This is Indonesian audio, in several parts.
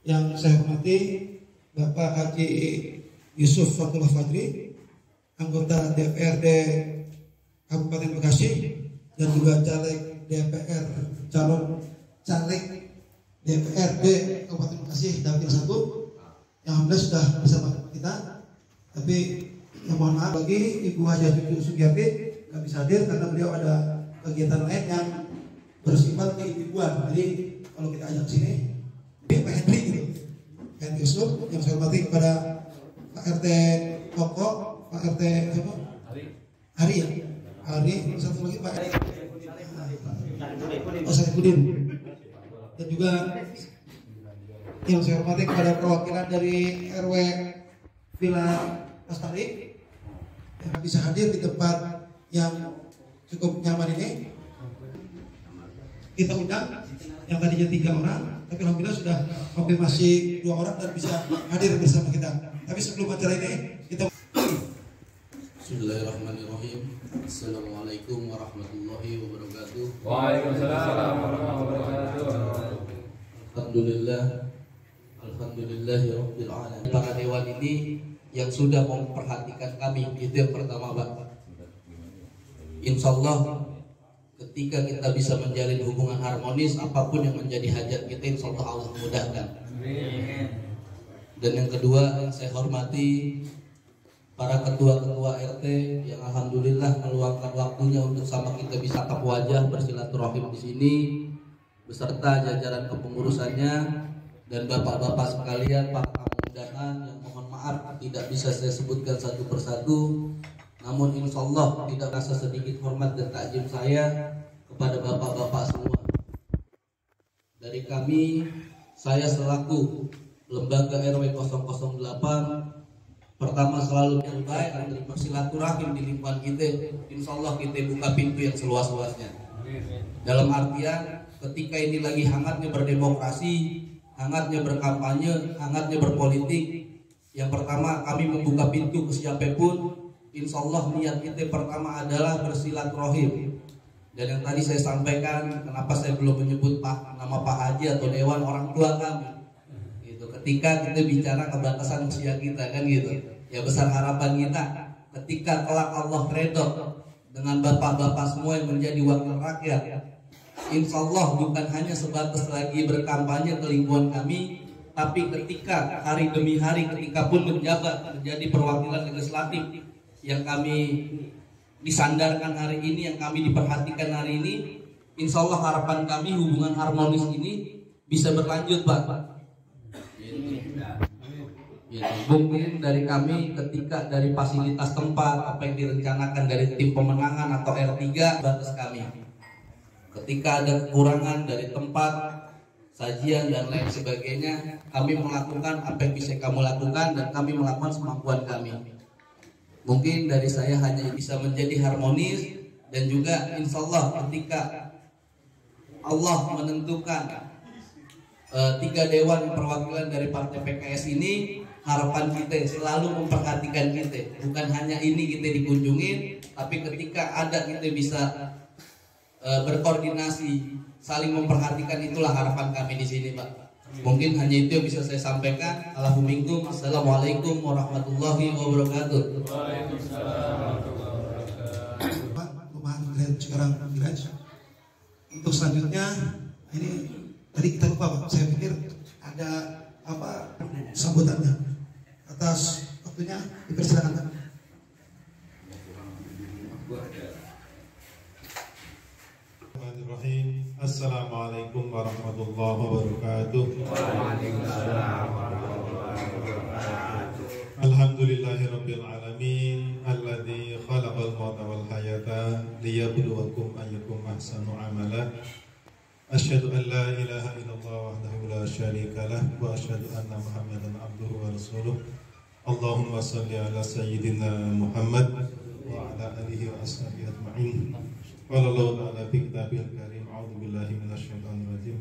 Yang saya hormati Bapak Haji Yusuf Fatullah Fadri, anggota DPRD Kabupaten Bekasi, dan juga calon caleg DPRD Kabupaten Bekasi Dapil 1 yang alhamdulillah sudah bersama kita. Tapi yang mohon maaf bagi Ibu Haja Cucu Sugiyati nggak bisa hadir karena beliau ada kegiatan lain yang bersifat keilmuan. Jadi kalau kita ajak sini, Pak Henry gitu, Henry Yusuf, yang saya hormati kepada Pak RT Koko, Pak RT Hari ya, Hari, satu lagi Pak Sarifudin, dan juga yang saya hormati kepada perwakilan dari RW Villa Lestari yang bisa hadir di tempat yang cukup nyaman ini. Kita undang yang tadinya 3 orang, tapi alhamdulillah sudah konfirmasi 2 orang dan bisa hadir bersama kita. Tapi sebelum acara ini kita Bismillahirrahmanirrahim. Assalamualaikum warahmatullahi wabarakatuh. Waalaikumsalam warahmatullahi wabarakatuh. Alhamdulillahirabbil alamin. Para dewan ini yang sudah memperhatikan kami, itu yang pertama, Pak. Insyaallah ketika kita bisa menjalin hubungan harmonis, apapun yang menjadi hajat kita, insyaallah Allah mudahkan. Amin. Dan yang kedua yang saya hormati para ketua-ketua RT yang alhamdulillah meluangkan waktunya untuk sama kita bisa tatap wajah bersilaturahim di sini, beserta jajaran kepengurusannya dan bapak-bapak sekalian, para tamu undangan yang mohon maaf tidak bisa saya sebutkan satu persatu. Namun insya Allah tidak rasa sedikit hormat dan takjim saya kepada bapak-bapak semua. Dari kami, saya selaku lembaga RW 008 pertama selalu yang baik dan bersilaturahim di lingkungan kita. Insya Allah kita buka pintu yang seluas-luasnya. Dalam artian ketika ini lagi hangatnya berdemokrasi, hangatnya berkampanye, hangatnya berpolitik, yang pertama kami membuka pintu ke siapapun. Insya Allah niat kita pertama adalah bersilaturahim. Dan yang tadi saya sampaikan, kenapa saya belum menyebut nama Pak Haji atau Dewan orang tua kami, gitu. Ketika kita bicara kebatasan usia kita kan gitu. Ya besar harapan kita ketika kelak Allah redho dengan bapak-bapak semua yang menjadi wakil rakyat, insya Allah bukan hanya sebatas lagi berkampanye ke lingkungan kami, tapi ketika hari demi hari ketika pun menjabat menjadi perwakilan legislatif yang kami disandarkan hari ini, yang kami diperhatikan hari ini, insya Allah harapan kami hubungan harmonis ini bisa berlanjut, Pak. Mungkin dari kami ketika dari fasilitas tempat apa yang direncanakan dari tim pemenangan atau R3 batas kami. Ketika ada kekurangan dari tempat, sajian dan lain sebagainya, kami melakukan apa yang bisa kamu lakukan dan kami melakukan semampuan kami. Mungkin dari saya hanya bisa menjadi harmonis, dan juga insya Allah ketika Allah menentukan 3 dewan perwakilan dari partai PKS ini, harapan kita selalu memperhatikan kita. Bukan hanya ini kita dikunjungin, tapi ketika ada kita bisa berkoordinasi, saling memperhatikan, itulah harapan kami di sini, Pak. Mungkin hanya itu yang bisa saya sampaikan. Alhamdulillah. Assalamualaikum warahmatullahi wabarakatuh. Waalaikumsalam. Sekarang untuk selanjutnya ini tadi kita lupa, Pak. Saya pikir ada apa sambutannya. Atas waktunya dipersilakan. Assalamualaikum warahmatullahi wabarakatuh. Waalaikumsalam warahmatullahi wabarakatuh. Alhamdulillahirabbil alamin alladzi khalaqal mauta wal hayata liyabluwakum ayyukum ahsanu amala. Asyhadu an la ilaha illallah wahdahu la syarika lah wa asyhadu anna Muhammadan abduhu wa rasuluh. Allahumma shalli ala sayyidina Muhammad wa ala alihi wa ashabihi ajma'in. Qala Allah ta'ala fi kitabil karim, a'udzubillahi minasyaitonir rajim.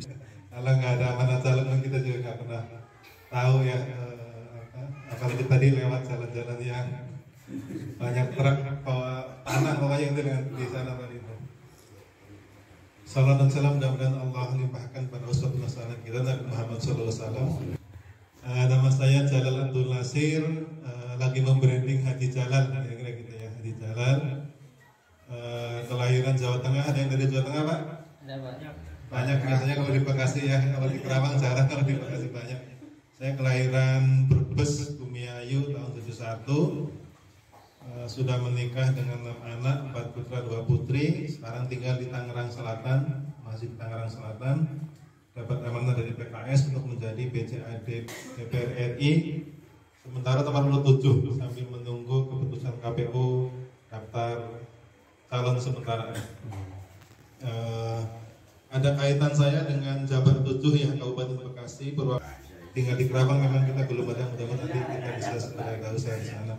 Kalau nggak ada amanat jalan kita juga nggak pernah tahu ya, apalagi tadi lewat jalan-jalan yang banyak truk bawa tanah pokoknya itu di sana tadi itu. Salam dan salam mudah-mudahan Allah limpahkan pada uswatun hasanah kita Nabi Muhammad sallallahu alaihi wasallam. Nama saya Jalal Abdul Nasir, lagi membranding Haji Jalal, kira-kira gitu ya, Haji Jalal. Kelahiran Jawa Tengah, ada yang dari Jawa Tengah Pak? Ada banyak. Banyak biasanya kalau di Bekasi ya, kalau di Kerawang jarang, kalau di Bekasi banyak. Saya kelahiran Brebes, Bumiayu tahun 71. Sudah menikah dengan 6 anak, 4 putra 2 putri. Sekarang tinggal di Tangerang Selatan, masih di Tangerang Selatan. Dapat amanah dari PKS untuk menjadi BCAD DPR RI. Sementara teman 7 sambil menunggu keputusan KPU daftar calon sementara. Ada kaitan saya dengan Jabar 7 ya, Kabupaten Bekasi, tinggal di Kerawang. Memang kita belum ada, mudah-mudahan nanti kita bisa segera tahu saya di sana.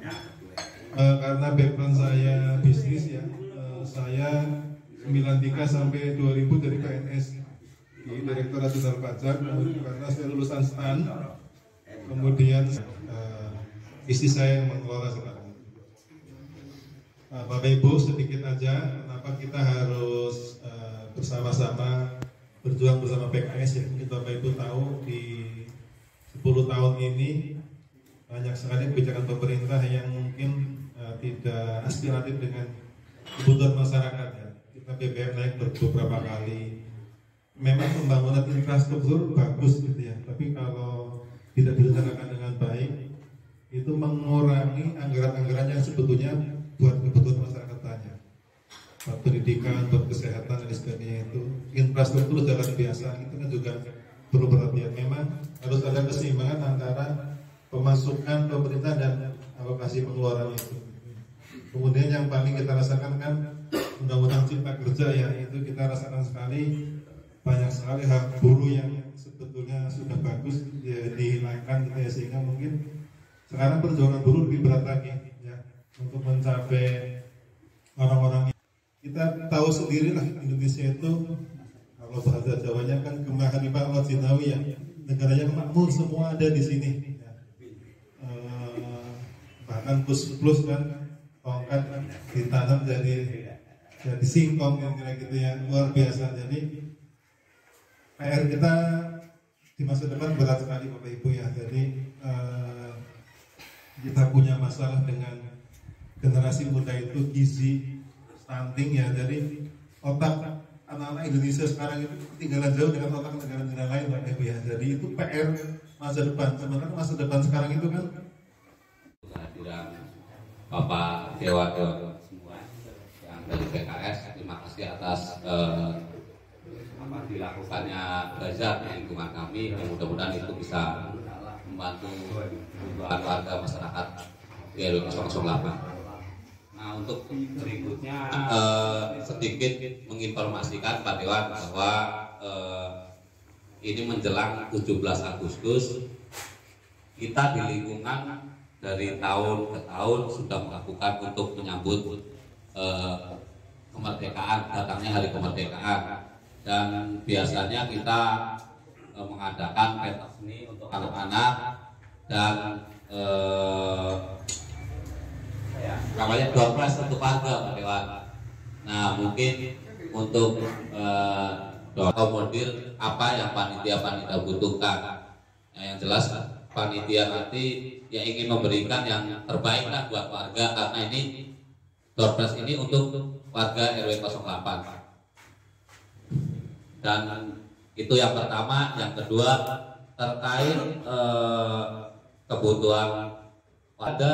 Karena background saya bisnis ya, saya 93 sampai 2000 dari PNS di Direktorat Jenderal Pajak. Karena saya lulusan STAN, kemudian istri saya yang mengelola sekarang. Bapak Ibu, sedikit aja kenapa kita harus bersama-sama berjuang bersama PKS ya. Mungkin Bapak Ibu tahu di 10 tahun ini banyak sekali kebijakan pemerintah yang mungkin tidak aspiratif dengan kebutuhan masyarakat ya. Kita BBM naik beberapa kali. Memang pembangunan infrastruktur bagus gitu ya, tapi kalau tidak direncanakan dengan baik itu mengurangi anggaran-anggaran yang sebetulnya buat kebutuhan masyarakat banyak. Buat pendidikan, buat kesehatan dan sebagainya itu. Infrastruktur jalan biasa itu kan juga perlu perhatian. Memang harus ada keseimbangan antara pemasukan pemerintah dan alokasi pengeluaran itu. Kemudian yang paling kita rasakan kan undang-undang cipta kerja ya, itu kita rasakan sekali banyak sekali hak buruh yang sebetulnya sudah bagus ya, dihilangkan gitu ya, sehingga mungkin sekarang perjuangan buruh lebih berat lagi ya untuk mencapai orang-orang. Kita tahu sendiri lah Indonesia itu kalau bahasa Jawanya kan kemaharipah Allah Jinawi ya, negaranya makmur, semua ada di sini ya. Bahkan plus kan tongkat ditanam jadi singkong yang kira gitu ya, luar biasa. Jadi PR kita di masa depan berat sekali Bapak Ibu ya. Jadi kita punya masalah dengan generasi muda itu gizi stunting ya. Jadi otak anak-anak Indonesia sekarang itu ketinggalan jauh dengan otak negara-negara lain Bapak Ibu ya. Jadi itu PR masa depan. Sebenarnya masa depan sekarang itu kan Bapak Dewa semua yang dari PKS, terima kasih atas dilakukannya bazar di lingkungan kami, yang mudah-mudahan itu bisa membantu warga masyarakat di RW 008. Nah, untuk berikutnya sedikit menginformasikan Pak Dewan bahwa ini menjelang 17 Agustus kita di lingkungan dari tahun ke tahun sudah melakukan untuk menyambut kemerdekaan, datangnya hari kemerdekaan. Dan biasanya kita mengadakan pentas seni untuk anak-anak dan namanya door prize untuk warga Pak Dewan. Nah, mungkin untuk akomodir apa yang panitia butuhkan. Nah, yang jelas panitia nanti yang ingin memberikan yang terbaik lah buat warga, karena ini door prize ini untuk warga RW 08. Dan itu yang pertama. Yang kedua terkait kebutuhan ada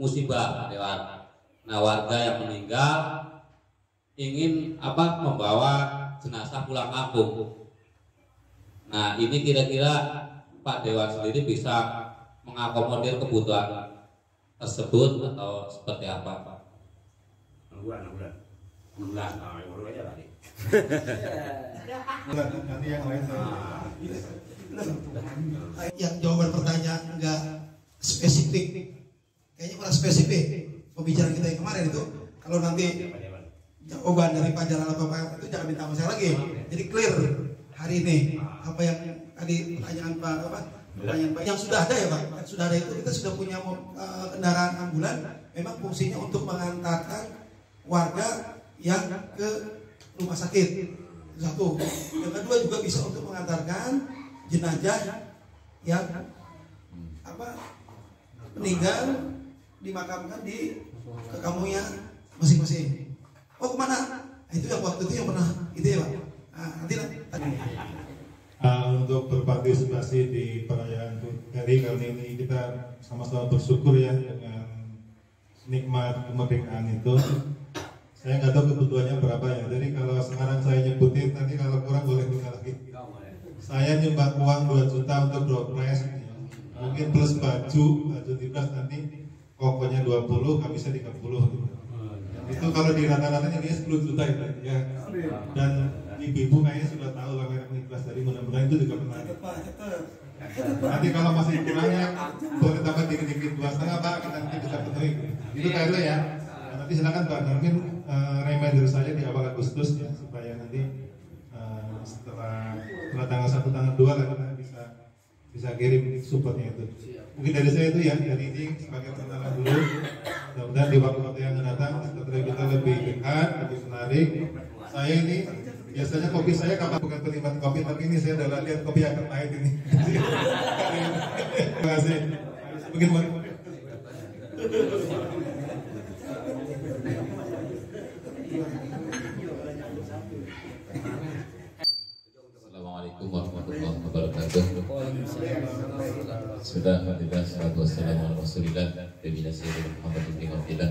musibah Pak Dewan. Nah, warga yang meninggal ingin membawa jenazah pulang kampung. Nah, ini kira-kira Pak Dewan sendiri bisa mengakomodir kebutuhan tersebut atau seperti apa Pak? 6 bulan. Aja tadi. nanti yang lain Yang jawaban pertanyaan enggak spesifik, kayaknya kurang spesifik pembicaraan kita yang kemarin itu. Kalau nanti jawaban dari Pak Jalal Bapak itu jangan minta sama saya lagi. Jadi clear hari ini apa yang tadi pertanyaan Pak yang sudah ada ya Pak, sudah ada itu. Kita sudah punya kendaraan ambulan, memang fungsinya untuk mengantarkan warga yang ke rumah sakit. Satu. Yang kedua juga bisa untuk mengantarkan jenazah yang meninggal dimakamkan di ke kamunya masing-masing. Oh kemana? Nah, itu yang waktu itu yang pernah itu ya Pak. Nah, nanti untuk berpartisipasi di perayaan hari ini kita sama-sama bersyukur ya dengan nikmat kemerdekaan itu. Saya nggak tahu kebutuhannya berapa ya. Jadi kalau sekarang saya nyebutin, nanti kalau kurang boleh minta lagi. Saya nyumbang uang 2 juta untuk dropres, mungkin plus baju timnas nanti pokoknya 20, habisnya 30. Itu kalau di rata-ratanya dia 10 juta ya. Dan ibu-ibu kayaknya sudah tahu lah merek Niklas, dari mudah-mudahan itu juga menarik. Nanti kalau masih kurangnya boleh tambah dikit-dikit 2,5 Pak, kita nanti bisa penuhi. Itu kayaknya ya. Nanti silakan Pak Darmin reminder saya di awal Agustus ya, supaya nanti setelah tanggal 1 tanggal 2 lah kita bisa kirim supportnya itu. Mungkin dari saya itu ya, dari ini sebagai perkenalan dulu. Mudah-mudahan di waktu-waktu yang akan datang setelah kita lebih dekat, lebih menarik. Saya ini biasanya kopi saya kapan bukan penikmat kopi, tapi ini saya udah lihat kopi yang terbaik ini. Terima kasih. Mungkin Assalamualaikum warahmatullahi wabarakatuh. Sudah alhamdulillah salatu wassalamu ala rasulillah nabiyina sayyidina Muhammad bin Abdillah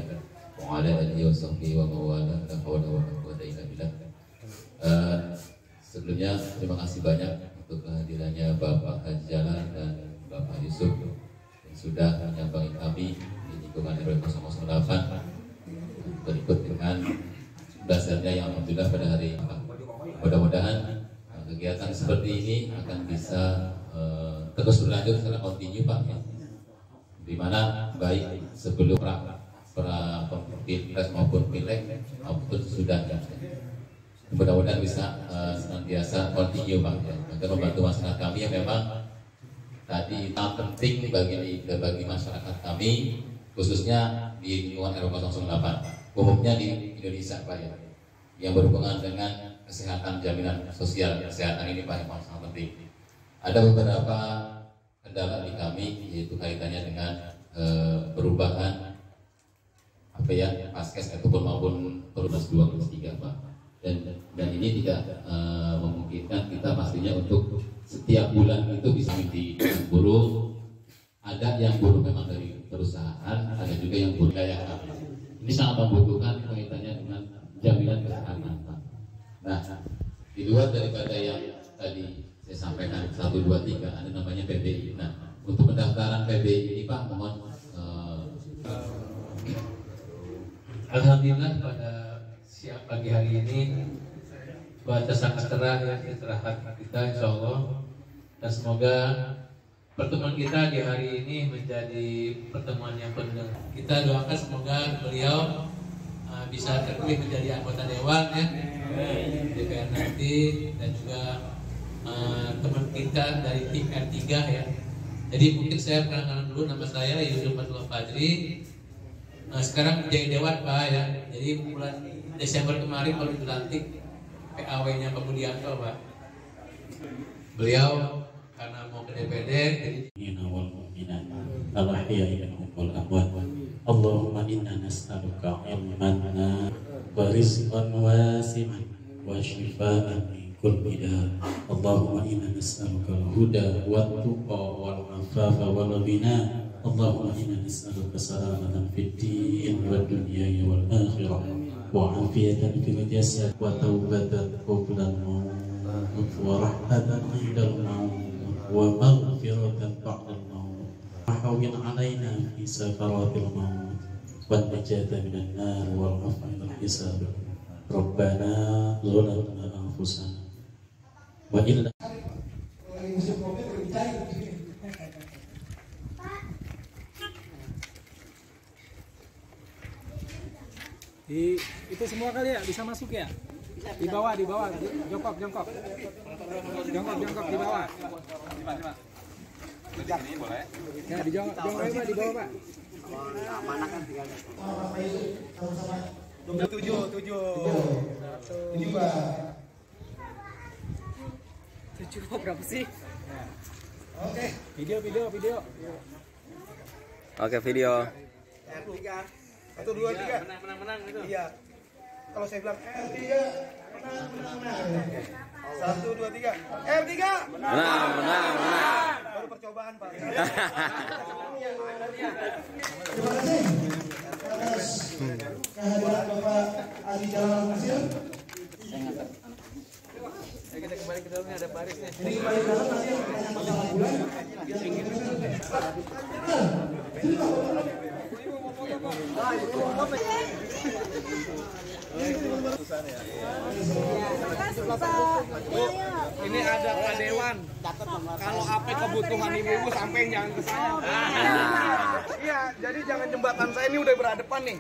wa ala alihi wa sahbihi wa mawala la hawla wa la quwwata illa billah. Sebelumnya terima kasih banyak untuk kehadirannya Bapak Haji Jalan dan Bapak Yusuf yang sudah menyambangi kami di lingkungan RW 008 berikut dengan dasarnya yang alhamdulillah pada hari ini. Mudah-mudahan kegiatan seperti ini akan bisa terus berlanjut secara kontinu Pak ya. Dimana baik sebelum pilpres maupun pileg maupun sesudahnya. Mudah-mudahan bisa senantiasa kontinu Pak ya, agar membantu masyarakat kami yang memang tadi sangat penting bagi masyarakat kami, khususnya di lingkungan RW 008, umumnya di Indonesia Pak ya, yang berhubungan dengan kesehatan, jaminan sosial kesehatan ini Pak yang sangat penting. Ada beberapa kendala di kami, yaitu kaitannya dengan perubahan apa ya, paskes ataupun maupun perubahan 2 plus 3 Pak. Dan ini tidak memungkinkan kita pastinya untuk setiap bulan itu bisa di buruh. Ada yang buruh memang dari perusahaan, ada juga yang buruh daya kami. Ini sangat membutuhkan kaitannya dengan jaminan kesehatan Pak. Nah, di luar daripada yang tadi saya sampaikan 1, 2, 3 ada namanya PBI. Nah, untuk pendaftaran PBI ini Pak mohon alhamdulillah pada siang pagi hari ini cuaca sangat cerah ya, istirahat kita insya Allah, dan semoga pertemuan kita di hari ini menjadi pertemuan yang penuh. Kita doakan semoga beliau bisa terpilih menjadi anggota dewan ya, DPR nanti, dan juga teman kita dari tim R3 ya. Jadi mungkin saya perkenalkan dulu, nama saya Yusuf Abdullah Fadri. Sekarang menjadi dewan Pak ya. Jadi bulan Desember kemarin baru dilantik PAW-nya Pak Budianto Pak. Beliau karena mau ke DPD jadi Allahumma inna nas'aluka ilman wa rizqan wasi'an wa shifaan min kulli da. Allahumma inna nas'aluka al-huda wa tuqa wal afafa wal ghina. Allahumma inna nas'aluka salamatan fid din wad dunya wal akhirah wa afiyatan fil jasad wa taubatan qabla al-maut wa rahmatan 'inda al-maut wa maghfiratan ba'da al-maut. Hawwin 'alaina fi sakaratil maut wan najata minan nar wal 'afwa 'inda al-hisab. Rabbana zalamna anfusana wa illa itu semua kali ya bisa masuk ya, di bawah jongkok di bawah ya, di jongkok Pak, di bawah Pak. Mana kan tujuh berapa sih? Oke, video. Oke, video. R3. 1 2 3. Menang itu. Iya. Kalau saya bilang R3 menang. 1 2 3. R3 Menang. baru percobaan, Pak. Terima kasih atas kehadiran Bapak Adi Jalal Nasir. Kita kembali ke dalamnya, ada baris nih. Ini kembali ke dalam nanti yang tanya masalah bulan. Ini ada Pak Dewan. Kalau apa kebutuhan ibu-ibu sampai jangan ke saya. Iya, jadi jangan jembatan saya ini udah berhadapan nih.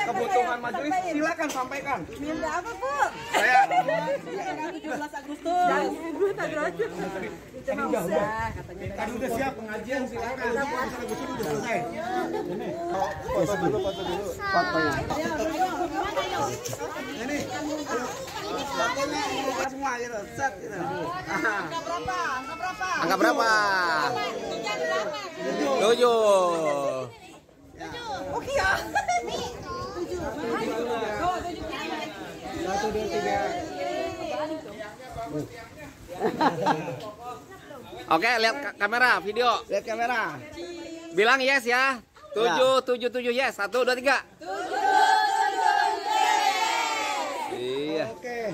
Kebutuhan majelis silakan sampaikan. Minta apa, Bu? Saya 17 Agustus. Itu mah usah katanya. tadi udah siap pengajian silakan. 17 Agustus udah selesai. Foto dulu. Fotonya. Ini fotonya semua gitu. Set gitu. Angka berapa? 7. Oke ya. 1 2 3. Oke, lihat kamera, video. Lihat kamera. Bilang yes ya. 7 yes. 1 2 3. Iya. Oke.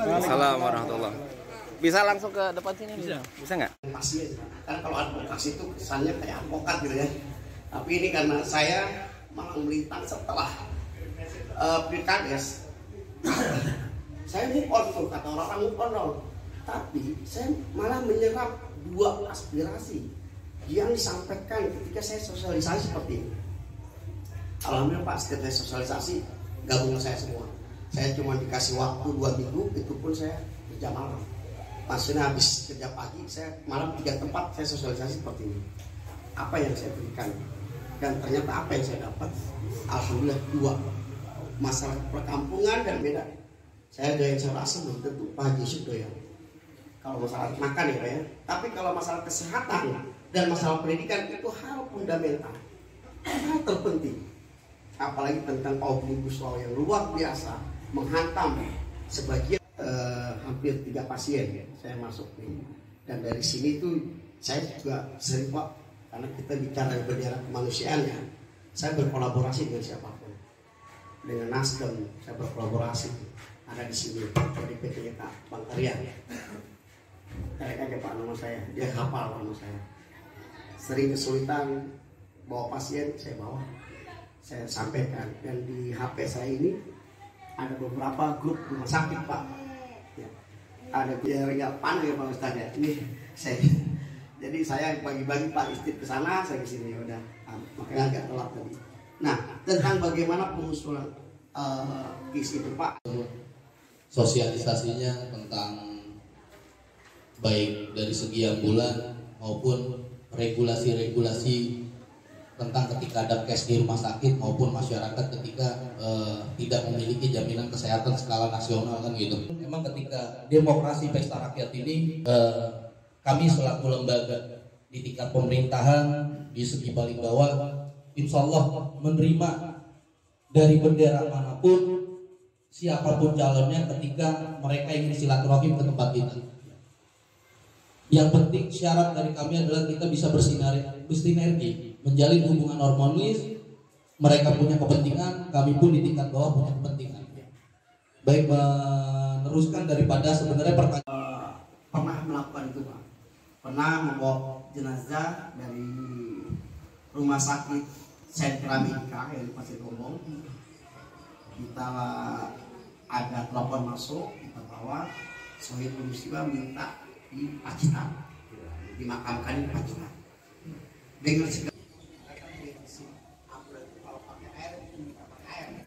Assalamualaikum warahmatullahi. Bisa langsung ke depan sini? Bisa nggak? Advokasi, kan kalau advokasi itu kesannya kayak advokat gitu ya. Tapi ini karena saya malah melintang setelah pilkades. Saya move on tuh, kata orang move on dong. Tapi saya malah menyerap 2 aspirasi yang disampaikan ketika saya sosialisasi seperti ini. Alhamdulillah Pak, setiap saya sosialisasi gabung saya semua. Saya cuma dikasih waktu 2 minggu, itu pun saya kerja malam. Maksudnya habis kerja pagi, saya malam 3 tempat saya sosialisasi seperti ini. Apa yang saya berikan dan ternyata apa yang saya dapat, alhamdulillah 2 masalah perkampungan dan beda. Saya doyan sayur asam belum tentu Pak Haji Yusuf doyan. Kalau masalah makan ya Pak ya. Tapi kalau masalah kesehatan dan masalah pendidikan itu hal fundamental, hal terpenting. Apalagi tentang omnibus law yang luar biasa menghantam sebagian hampir 3 pasien ya. Saya masuk nih. Dan dari sini tuh saya juga sering Pak, karena kita bicara bendera kemanusiaan ya. Saya berkolaborasi dengan siapapun. Dengan Nasdem saya berkolaborasi. Ada di sini dari PT Bang Arya. Cari aja Pak nama saya, dia hafal nama saya. Sering kesulitan bawa pasien, saya bawa, saya sampaikan. Dan di HP saya ini ada beberapa grup rumah sakit Pak. Ya. Ada biaya panah ya Pak Ustaz ya. Ini saya. Jadi saya bagi-bagi Pak istri ke sana, saya ke sini udah. Makanya agak telat tadi. Nah, tentang bagaimana pengusulan KIS itu Pak. Sosialisasinya tentang baik dari segi ambulan maupun regulasi-regulasi tentang ketika ada cash di rumah sakit maupun masyarakat ketika tidak memiliki jaminan kesehatan skala nasional kan gitu. Memang ketika demokrasi pesta rakyat ini kami selaku lembaga di tingkat pemerintahan di segi paling bawah insya Allah menerima dari bendera manapun siapapun calonnya ketika mereka ingin silaturahim ke tempat kita. Yang penting syarat dari kami adalah kita bisa bersinergi, menjalin hubungan harmonis. Mereka punya kepentingan, kami pun di tingkat bawah punya kepentingan. Baik, meneruskan daripada sebenarnya pertanyaan. Pernah melakukan itu Pak. Pernah membawa jenazah dari rumah sakit Sentra Medika yang di Pasir Gombong. Kita ada telepon masuk, kita bawa Sohib Musibah minta di Pacitan, dimakamkan di Pacitan. Dengan segala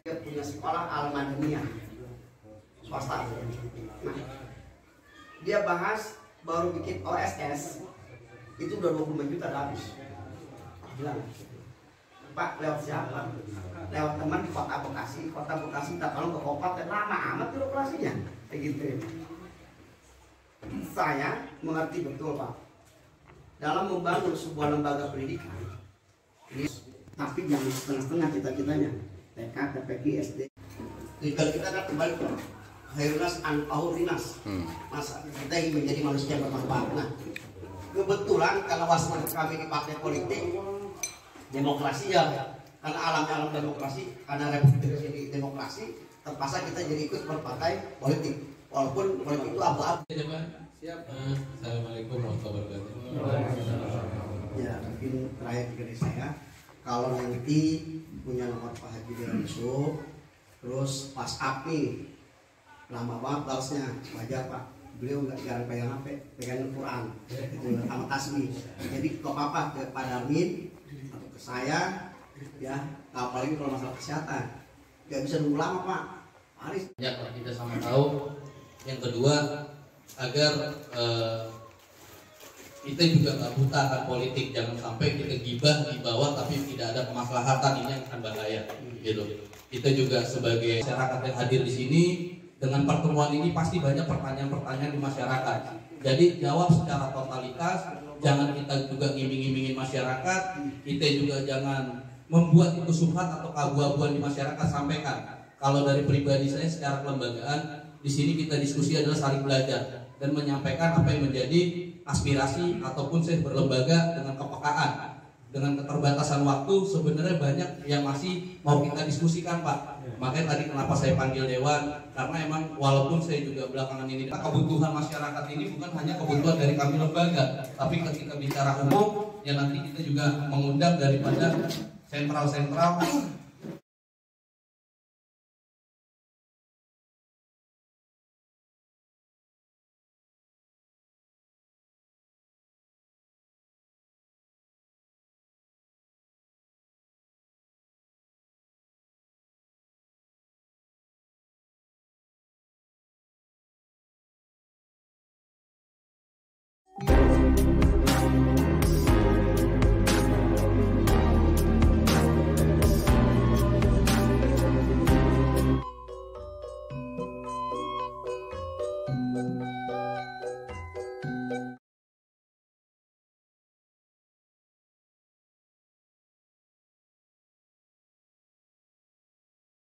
dia punya sekolah Al-Madaniyah swasta. Nah, dia bahas baru bikin OSS itu udah 25 juta habis. Bilang. Pak, lewat siapa? Lewat teman di Kota Bekasi minta tolong ke Kabupaten, lama amat birokrasinya kayak gitu. Saya mengerti betul Pak, dalam membangun sebuah lembaga pendidikan ini, tapi jangan setengah-setengah cita-citanya, TK, TPQ, SD. Tujuan kita kan kembali ke Khairunas Anfa'ulinas. Masa kita ingin menjadi manusia yang bermanfaat. Nah, kebetulan karena wasman kami di partai politik demokrasi ya, karena alam demokrasi, karena republik ini demokrasi, terpaksa kita jadi ikut berpartai politik, walaupun politik itu abu-abu. Siap. Assalamualaikum warahmatullahi wabarakatuh. Ya, mungkin terakhir dari saya, kalau nanti punya nomor Pak Haji Dewan Yusuf, terus pas api lama banget balasnya, wajar Pak. Beliau nggak jarang pegang HP, pegang Al-Quran, itu sama tasbih. Jadi kalau apa ke Pak Darmin atau ke saya, ya apalagi kalau masalah kesehatan, nggak bisa nunggu lama Pak. Haris. Ya, kita sama tahu. Yang kedua, agar kita juga nggak buta akan politik, jangan sampai kita gibah di bawah tapi tidak ada kemaslahatan, ini yang akan bahaya. Gitu. Kita juga sebagai masyarakat yang hadir di sini, dengan pertemuan ini pasti banyak pertanyaan-pertanyaan di masyarakat. Jadi jawab secara totalitas, jangan kita juga ngiming-ngimingin masyarakat, kita juga jangan membuat itu subhat atau keabu-abuan di masyarakat. Sampaikan. Kalau dari pribadi saya secara kelembagaan, di sini kita diskusi adalah saling belajar dan menyampaikan apa yang menjadi aspirasi ataupun saya berlembaga dengan kepekaan. Dengan keterbatasan waktu sebenarnya banyak yang masih mau kita diskusikan Pak. Makanya tadi kenapa saya panggil Dewan, karena emang walaupun saya juga belakangan ini kebutuhan masyarakat ini bukan hanya kebutuhan dari kami lembaga, tapi ketika bicara umum ya nanti kita juga mengundang daripada sentral-sentral